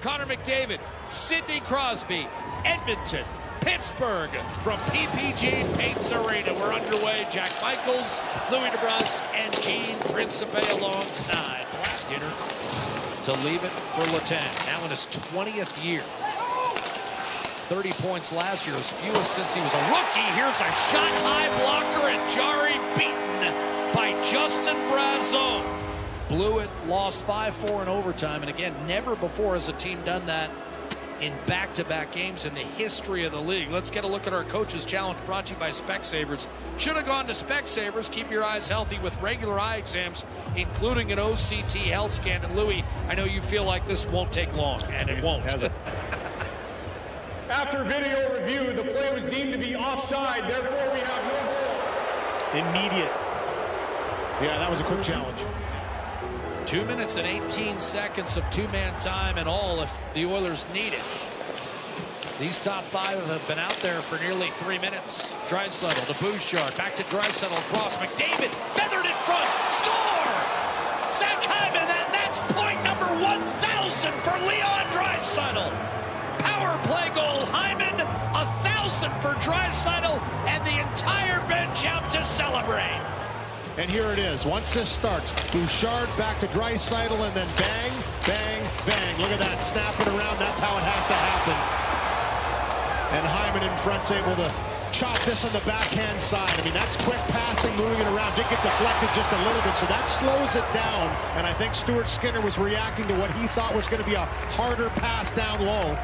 Connor McDavid, Sidney Crosby, Edmonton, Pittsburgh from PPG Paints Arena. We're underway. Jack Michaels, Louis DeBrusk, and Gene Principe alongside. Skinner to leave it for Letang. Now in his 20th year. 30 points last year, his fewest since he was a rookie. Here's a shot, high blocker, and Jari beaten by Justin Draisaitl. Blew it, lost 5-4 in overtime, and again, never before has a team done that in back-to-back games in the history of the league. Let's get a look at our Coach's Challenge, brought to you by Specsavers. Should have gone to Specsavers. Keep your eyes healthy with regular eye exams, including an OCT health scan. And Louis, I know you feel like this won't take long, and it won't. After video review, the play was deemed to be offside. Therefore, we have no goal. Immediate. Yeah, that was a quick challenge. 2 minutes and 18 seconds of two-man time and all if the Oilers need it. These top five have been out there for nearly 3 minutes. Draisaitl to Bouchard, back to Draisaitl, across McDavid, feathered in front, score! Zach Hyman, and that's point number 1,000 for Leon Draisaitl. Power play goal, Hyman, 1,000 for Draisaitl, and the entire bench out to celebrate. And here it is. Once this starts, Bouchard back to Draisaitl, and then bang, bang, bang. Look at that, snapping around. That's how it has to happen. And Hyman in front's able to chop this on the backhand side. I mean, that's quick passing, moving it around. Did get deflected just a little bit, so that slows it down. And I think Stuart Skinner was reacting to what he thought was going to be a harder pass down low.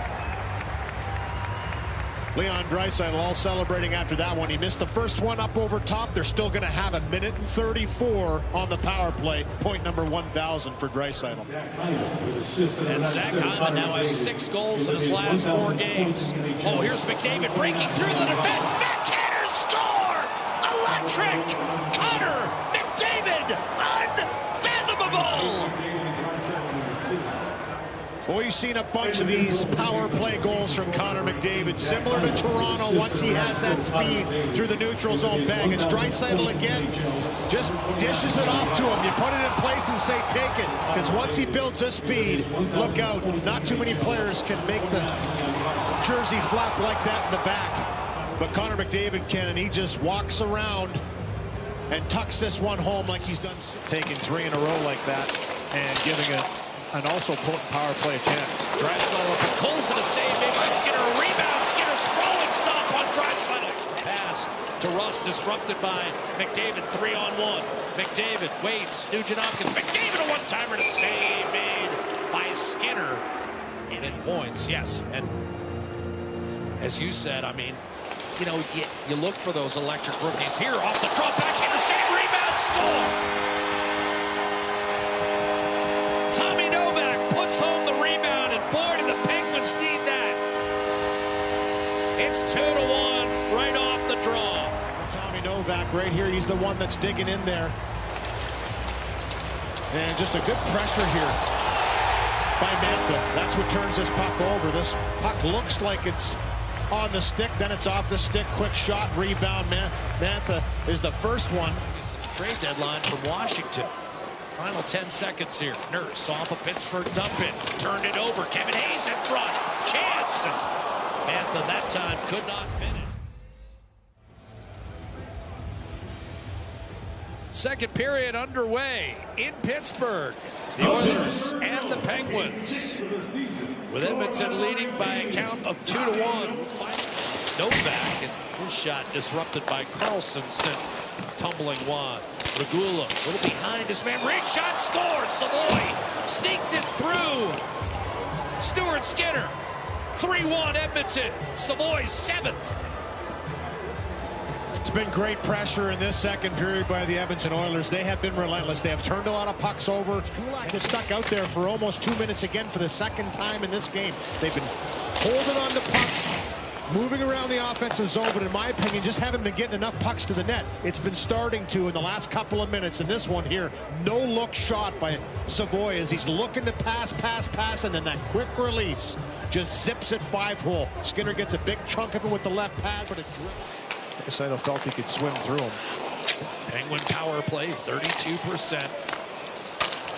Leon Draisaitl all celebrating after that one. He missed the first one up over top. They're still going to have 1:34 on the power play. Point number 1,000 for Draisaitl. And Zach Hyman now has 6 goals in his last 4 games. Oh, here's McDavid breaking through the defense. Backhander score! Electric! Connor McDavid! Unfathomable! Well, we've seen a bunch of these power play goals from Connor McDavid. Similar to Toronto, once he has that speed through the neutral zone bang. It's Draisaitl again, just dishes it off to him. You put it in place and say, take it. Because once he builds this speed, look out. Not too many players can make the jersey flap like that in the back. But Connor McDavid can, and he just walks around and tucks this one home like he's done. Taking 3 in a row like that and giving it an also potent power play a chance. Draisaitl pulls it, a save made by Skinner. A rebound. Skinner sprawling stop on Draisaitl. Pass to Russ, disrupted by McDavid. 3-on-1. McDavid waits. Nugent Hopkins. McDavid a one-timer to save made by Skinner. And in points, yes. And as you said, I mean, you know, you look for those electric rookies here off the drop backhander save, rebound, score. Home the rebound, and boy, do the Penguins need that. It's 2-1 right off the draw. Tommy Novak right here. He's the one that's digging in there. And just a good pressure here by Mantha. That's what turns this puck over. This puck looks like it's on the stick, then it's off the stick. Quick shot, rebound. Mantha is the first one. It's a trade deadline from Washington. Final 10 seconds here. Nurse off a Pittsburgh dump in. Turned it over. Kevin Hayes in front. Chance. And Mantha that time could not finish. Second period underway in Pittsburgh. The Oilers and the Penguins. With Edmonton leading by a count of 2-1. Novak, and his shot disrupted by Carlson, sent tumbling wide. Regula, a little behind his man. Rig shot, scored. Savoy sneaked it through. Stuart Skinner. 3-1 Edmonton. Savoy's 7th. It's been great pressure in this second period by the Edmonton Oilers. They have been relentless. They have turned a lot of pucks over. And just stuck out there for almost 2 minutes again for the second time in this game. They've been holding on to pucks, moving around the offensive zone, but in my opinion, just haven't been getting enough pucks to the net. It's been starting to in the last couple of minutes. And this one here, no look shot by Savoy as he's looking to pass, and then that quick release just zips it 5-hole. Skinner gets a big chunk of it with the left pad, but it drifts. Draisaitl felt he could swim through him. Penguin power play, 32%.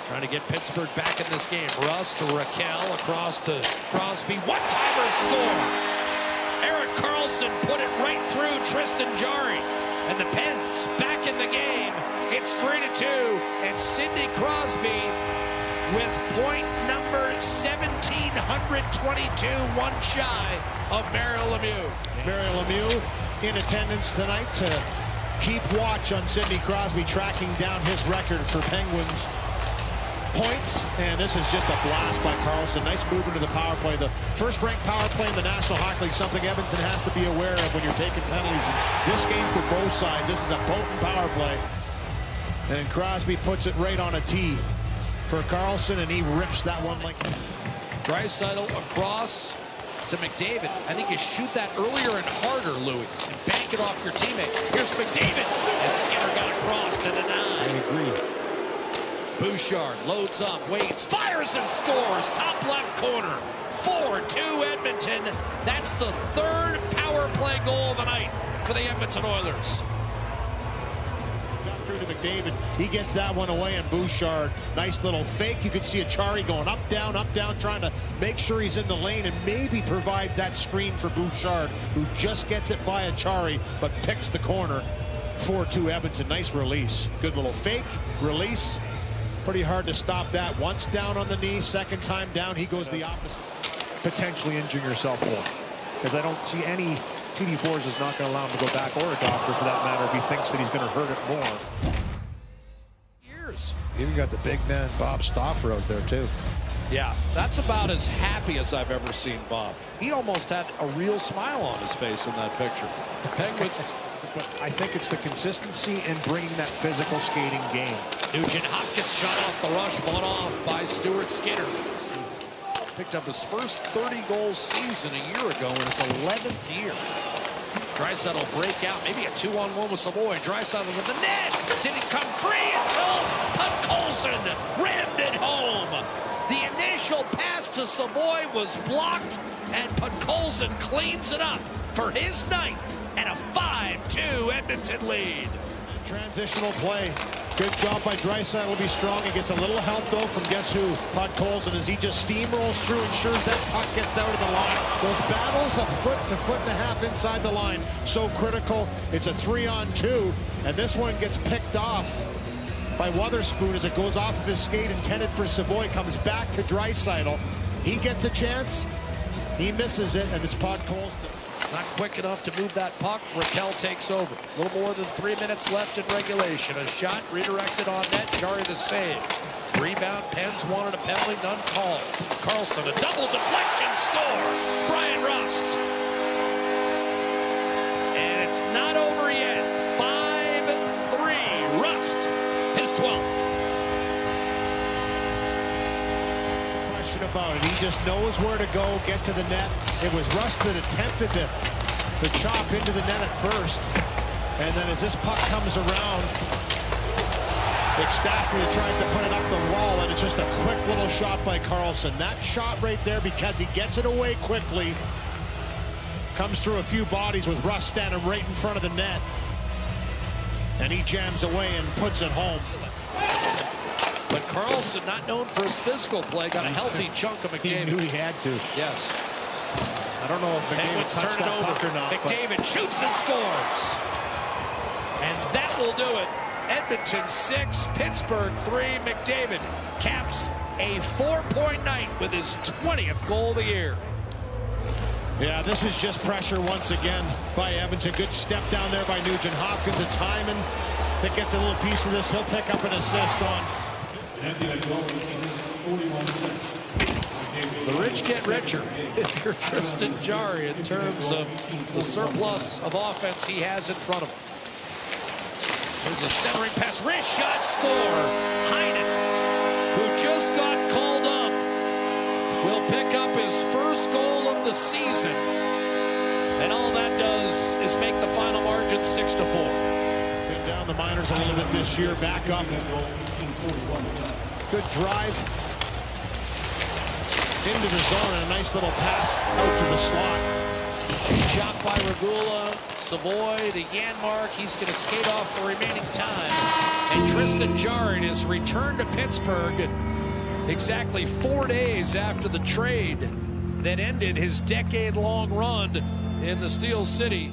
Trying to get Pittsburgh back in this game. Russ to Raquel, across to Crosby. One-timer score! Erik Karlsson put it right through Tristan Jarry. And the Pens back in the game. It's 3-2. And Sidney Crosby with point number 1,722, one shy of Mario Lemieux. Mario Lemieux in attendance tonight to keep watch on Sidney Crosby, tracking down his record for Penguins points. And this is just a blast by Karlsson. Nice movement to the power play. The first-ranked power play in the National Hockey League, something Edmonton has to be aware of when you're taking penalties. In this game for both sides, this is a potent power play. And Crosby puts it right on a tee for Karlsson, and he rips that one like... Draisaitl across to McDavid. I think you shoot that earlier and harder, Louis, and bank it off your teammate. Here's McDavid, and Skinner got across to the 9. I agree. Bouchard loads up, waits, fires and scores. Top left corner. 4-2 Edmonton. That's the third power play goal of the night for the Edmonton Oilers. Got through to McDavid. He gets that one away, and Bouchard, nice little fake. You could see Achari going up, down, trying to make sure he's in the lane, and maybe provides that screen for Bouchard, who just gets it by Achari, but picks the corner. 4-2 Edmonton. Nice release. Good little fake, release. Pretty hard to stop that. Once down on the knee, second time down, he goes the opposite. Potentially injuring yourself more, because I don't see any TD4s is not going to allow him to go back, or a doctor for that matter, if he thinks that he's going to hurt it more. Years. Even got the big man Bob Stauffer out there too. Yeah, that's about as happy as I've ever seen Bob. He almost had a real smile on his face in that picture. The Penguins. But I think it's the consistency in bringing that physical skating game. Nugent Hopkins shot off the rush, fought off by Stuart Skinner. Picked up his first 30-goal season a year ago in his 11th year. Draisaitl break out, maybe a 2-on-1 with Savoy. Draisaitl with the net. Didn't come free until Podkolzin rammed it home. The initial pass to Savoy was blocked, and Podkolzin cleans it up for his 9th and a 5-2 Edmonton lead. Transitional play. Good job by Draisaitl to be strong. He gets a little help, though, from guess who? Podkolzin, as he just steamrolls through, ensures that puck gets out of the line. Those battles a foot and a half inside the line, so critical. It's a 3-on-2, and this one gets picked off by Wotherspoon as it goes off of his skate, intended for Savoy. Comes back to Draisaitl. He gets a chance. He misses it, and it's Podkolzin. Not quick enough to move that puck. Raquel takes over. A little more than 3 minutes left in regulation. A shot redirected on net. Jarry the save. Rebound. Pens wanted a penalty. None called. Karlsson, a double deflection score. Brian Rust. And it's not over yet. 5-3. Rust, his 12th. About it. He just knows where to go, get to the net. It was Rust that attempted to chop into the net at first, and then as this puck comes around, it's Stastny that tries to put it up the wall, and it's just a quick little shot by Karlsson. That shot right there, because he gets it away quickly, comes through a few bodies with Rust standing right in front of the net, and he jams away and puts it home. But Karlsson, not known for his physical play, got a healthy chunk of McDavid. He knew he had to. Yes. I don't know if McDavid touched that puck or not. McDavid shoots and scores. And that will do it. Edmonton 6, Pittsburgh 3. McDavid caps a 4-point night with his 20th goal of the year. Yeah, this is just pressure once again by Edmonton. Good step down there by Nugent Hopkins. It's Hyman that gets a little piece of this. He'll pick up an assist on. The rich get richer if you're Tristan Jarry in terms of the surplus of offense he has in front of him. There's a centering pass, wrist shot, score. Heinen, who just got called up, will pick up his first goal of the season. And all that does is make the final margin 6-4. Been down the minors a little bit this year, back up. Good drive into the zone and a nice little pass out to the slot. Shot by Regula. Savoy to Janmark. He's going to skate off the remaining time. And Tristan Jarry is returned to Pittsburgh exactly 4 days after the trade that ended his decade-long run in the Steel City.